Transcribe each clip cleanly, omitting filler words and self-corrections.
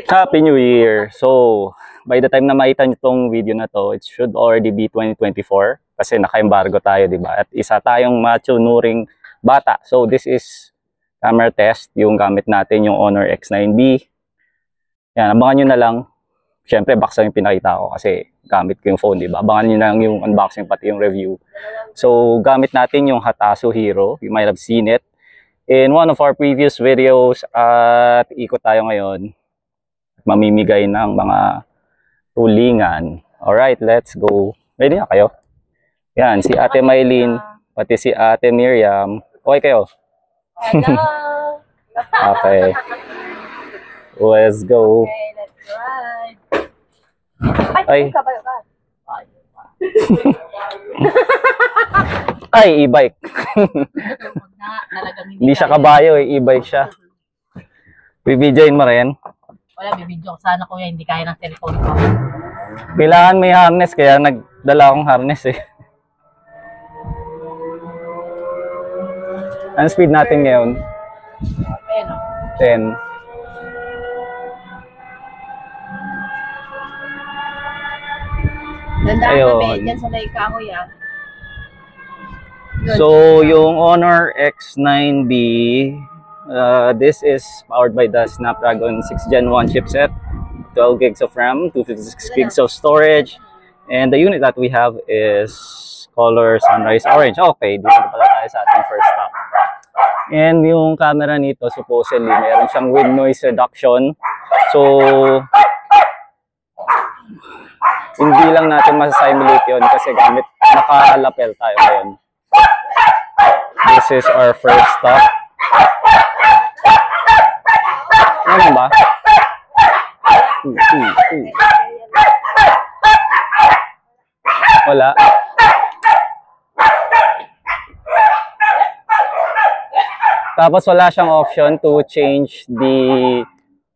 Happy New Year! So, by the time na makita nyo tong video na to, it should already be 2024 kasi naka-embargo tayo, di ba? At isa tayong matunuring bata. So, this is camera test, yung gamit natin, yung Honor X9B. Yan, abangan nyo na lang. Siyempre, box lang yung pinakita ko kasi gamit ko yung phone, di ba? Abangan nyo na lang yung unboxing pati yung review. So, gamit natin yung Hatasu Hero. You might have seen it in one of our previous videos at ikot tayo ngayon. Mamimigay ng mga tulingan. Alright, let's go. Ready na kayo? Yan, si Ate Maylene, pati si Ate Miriam. Okay kayo? Hello! Okay. Let's go. Okay, let's ride. Ay. Kabayo ka. Ay, e-bike. Hindi siya kabayo, e-bike siya. Bibidyoin mo rin? Wala, bibidyo ko sana kuya, hindi kaya ng cellphone ko. Kailangan may harness, kaya nagdala akong harness eh. Ano speed natin ngayon? Ayan o. 10. Dandaan Ayun. kami, dyan sa Laika kuya. So, yung Honor X9B, this is powered by the Snapdragon 6 Gen 1 chipset, 12 gigs of RAM, 256 gigs of storage, and the unit that we have is color sunrise orange. Okay, dito na pala tayo sa ating first stop. And yung camera nito, supposedly, meron siyang with noise reduction. So, hindi lang natin masasimulate yun kasi gamit, naka-lapel tayo ngayon. This is our first stop. Ano ba? Wala. Tapos wala siyang option to change the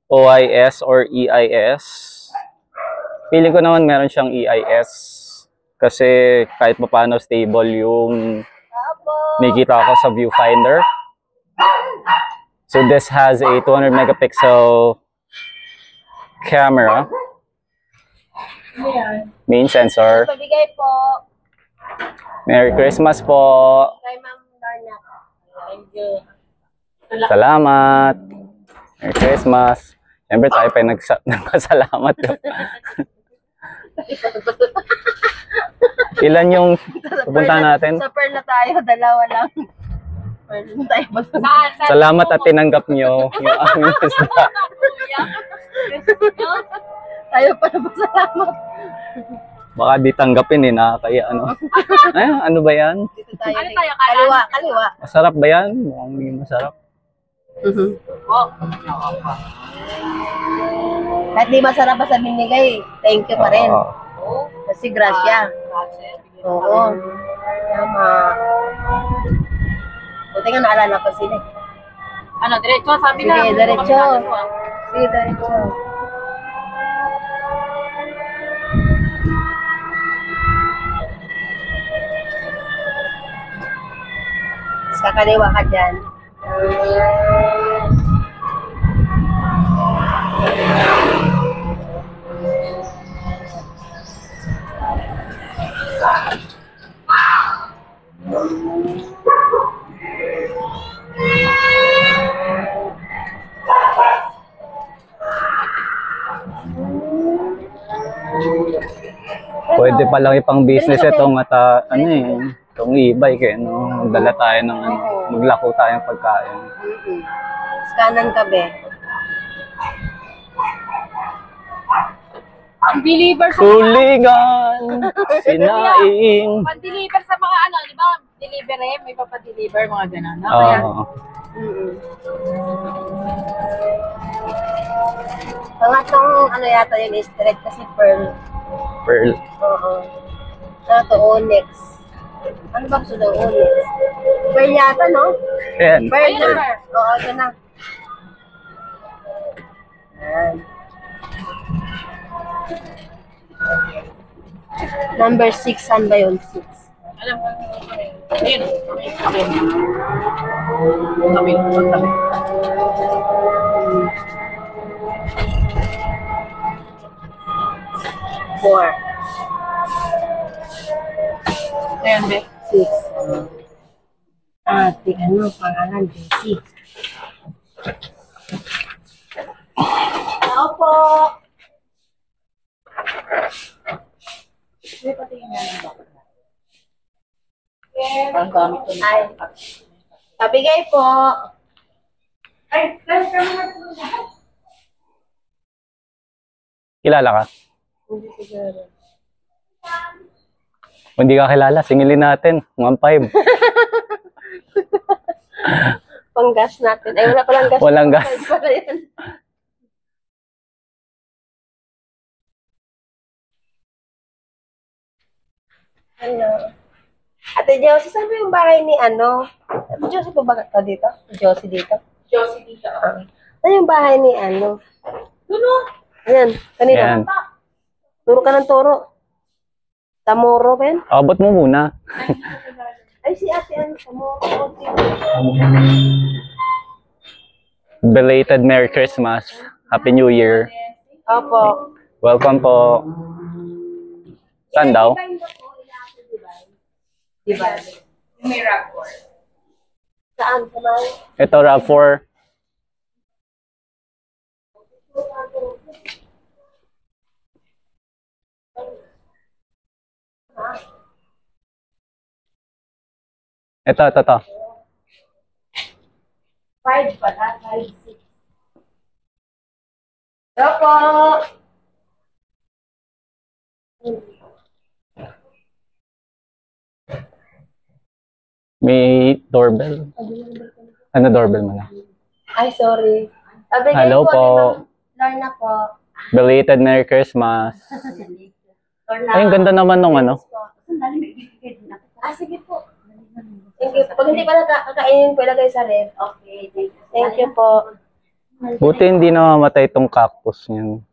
OIS or EIS. Feeling ko naman meron siyang EIS kasi kahit paano stable yung nakikita ko sa viewfinder. So this has a 200 megapixel camera, main sensor. Pabigay po. Merry Christmas po. Kay Ma'am Darna. Thank you. Salamat. Merry Christmas. Siyempre tayo pa yung nagpasalamat. Ilan yung pupunta natin? Sa Pearl na tayo, dalawa lang. Pearl na tayo magpasalamat. Salamat at tinanggap nyo yung aming isda. Tayo pa na pasalamat. Baka di tanggapin eh, nakakaya ano. Ay, ano ba yan? Dito tayo. Ano tayo? Kaliwa, kaliwa. Masarap ba yan? Mukhang hindi masarap. Kahit di masarap pa sa binigay, thank you pa rin. Kasi grasya. Oo. Tama. Buti nga naalala ko sila. Ano, diretso? Sabi Sige, na. diretso. Sige, diretso. Sa kaliwa ka dyan. Pwede palang ipang business itong ano eh, itong e-bike eh, no? Magdala tayo ng ano, maglako tayong pagkain. Scanan ka, be. Ang deliver sa Tulingan, sinaing. Pan-deliver sa mga ano, di ba? Delivery, may papadeliver, mga gano'n. No? Kaya, Pangatong ano yata yun, straight kasi pearl. Pearl. Oo. Ano to, onyx. Ano ba gusto daw, onyx? Pearl yata, no? Ayan. Pearl na. Oo, yun na. Ayan. Number 6, saan ba yun? 6. alam ko. Ayun, kami. Kami. Four. Ayan, be. 6. Ate, ano, pangalan, Jessie. Tao po. May patingin nga ng bakit. Ang gamit ko na. Ay. Pabigay po. Ay, let's go na ito. Kilala ka? Hindi siguro. Kung hindi ka kilala, singilin natin. 1.5. Pang-gas natin. Ay, wala palang gas. Walang gas. Pala yan. Hello. Ate Josie, saan ba yung bahay ni ano? Ate Josie po ba ito dito? Josie dito? Josie dito. Saan yung bahay ni ano? Dulo. Ayan, kanina. Yan. Turo ka ng turo. Tamoro ba yan? Abot mo muna. Ay, si ate ano, Tamoro. Belated Merry Christmas. Happy New Year. Opo. Welcome po. Saan daw? Diba? May rapport. Saan? Saan? Ito, RAV4. Ito. 5 pala, 5, 6. Opo. May doorbell. Ano doorbell mo na? Ay, sorry. Pabigay Hello po. po. Lorna po. Belated Merry Christmas. Lorna. Ay, ang ganda naman nung ano. Ah, sige po. Thank you. Pag hindi pa nakakainin, pwede kayo sa ref. Okay, thank you. Thank you po. Buti hindi namamatay tong cactus niyan.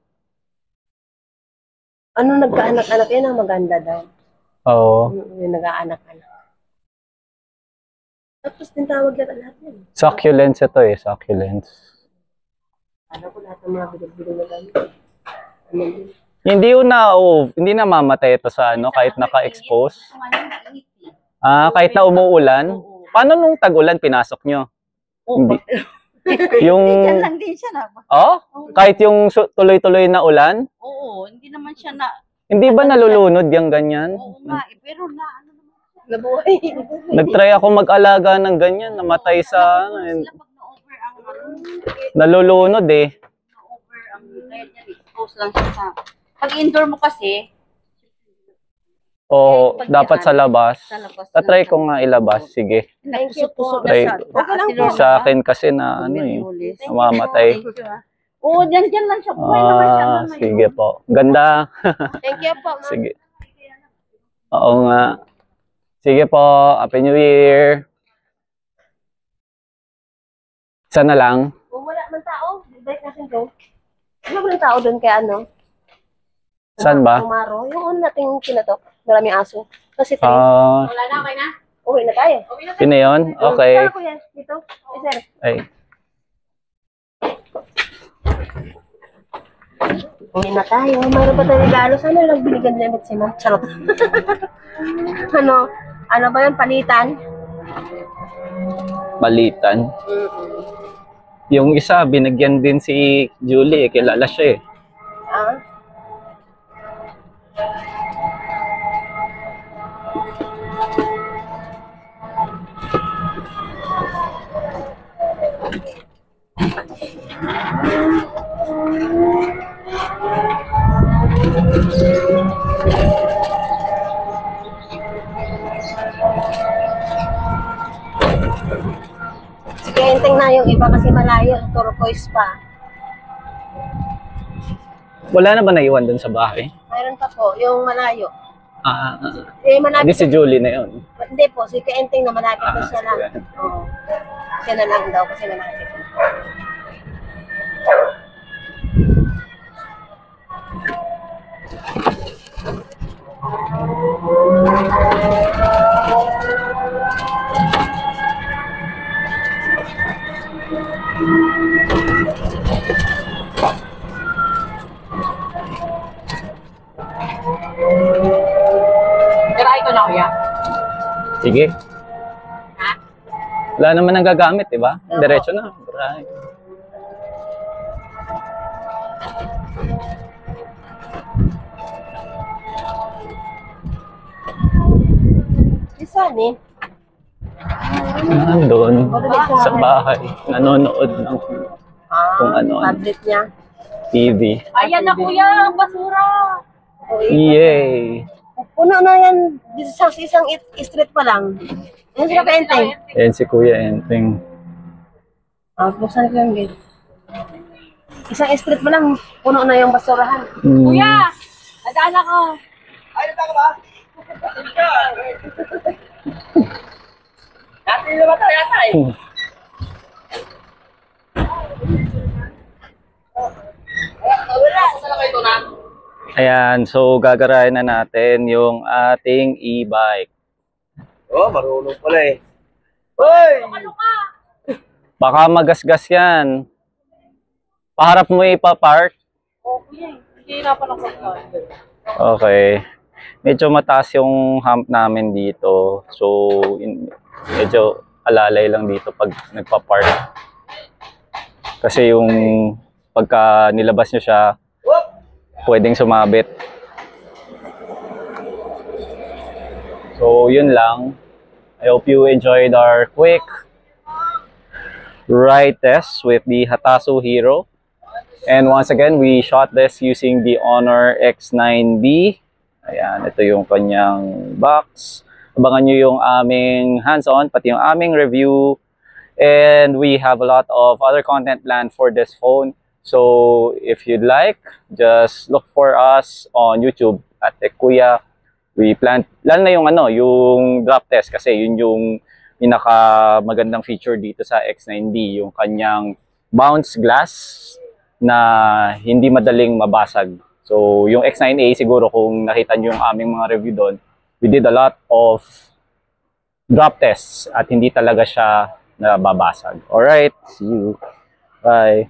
Ano nagkaanak-anak? Yan ang maganda daw. Oo. Yung nag-aanak-anak. Tapos din tawag yan lahat yan. Succulents ito eh, succulents. Alam ko lahat ng mga bilog-bilog na gamit. Ano din? Hindi namamatay ito sa ano kahit naka-expose. Kahit na umuulan. Paano nung tag-ulan pinasok nyo? Hindi. Yung Diyan lang din siya na. kahit yung tuloy-tuloy na ulan, Oo, hindi naman siya na. hindi ba nalulunod yung ganyan? Oo nga, pero na ano naman siya. Nabuhay. Nagtry ako mag-alaga ng ganyan, namatay sa ano, Sila pag na-over ang nalulunod eh. na-over ang kaya niya expose lang siya sa. Pag indoor mo kasi, O dapat sa labas. sa labas. Tatry ko nga ilabas, sige. Thank you po. Tusok-tusok na Try. siya. Okay lang po. Sa akin kasi na ano eh, namamatay. Oo, dyan lang siya. Buhay naman siya. Naman. Sige po. Ganda. Thank you po, ma'am. Sige. Oo nga. Sige po. Happy New Year. Isa na lang. Kung wala man tao, balik natin doon. Wala man tao doon kaya ano? Saan ba? Tomorrow. Yung una nating kinatok. Maraming aso. Kasi tayo. Wala na, okay na? Uwi na tayo. Okay na. Yun na yun? Okay. Saan ko yan? Dito? Eh, sir. Ay. Uwi na tayo. Mayroon pa tayo regalo. Sana lang binigyan nila si ma'am. Charot. Ano ba yun? Palitan? Balitan. Yung isa, binigyan din si Julie. Kilala siya eh. Ah? Sige, hinteng na yung iba kasi malayo. Turquoise pa. Wala na ba naiwan dun sa bahay? Mayroon pa po. Yung malayo. Hindi Eh, malapit. si Julie na yun. Hindi po. Si Kaenteng na malapit na siya lang. sige. Oo. Siya na lang daw kasi malapit. na, kuya. Sige. Wala naman nang gagamit, di ba? Diretso na. Right. Isa ni. Nandun sa bahay, nanonood ng kung ano, Tablet niya. TV. Ayan na, kuya, ang basura. Yay! Puno na yan dito sa isang street pa lang. Yan sila kaenteng. Ayan si Kuya Enteng. Buksan ko yung gate. Isang street pa lang, puno na yung basurahan. Kuya, nadaan ako. Ayan, so gagarayan na natin yung ating e-bike. Oh, marunong pala eh. Hoy! Baka magasgas yan. Paharap mo ipapark. Oh, kuya, hindi na pa ako. Okay. Medyo mataas yung hump namin dito. So, medyo alalay lang dito pag nagpa-park. Kasi yung pagka nilabas nyo siya, pwedeng sumabit. So, yun lang. I hope you enjoyed our quick ride test with the Hatasu Hero. And once again, we shot this using the Honor X9B. Ayan, ito yung kanyang box. Abangan nyo yung aming hands-on, pati yung aming review. And we have a lot of other content planned for this phone. So, if you'd like, just look for us on YouTube at Kuya. We plan, lalo na yung yung drop test kasi yun yung pinaka magandang feature dito sa X9B, yung kanyang bounce glass na hindi madaling mabasag. So, yung X9A siguro kung nakita nyo yung aming mga review doon, we did a lot of drop tests at hindi talaga siya nababasag. Alright, see you. Bye.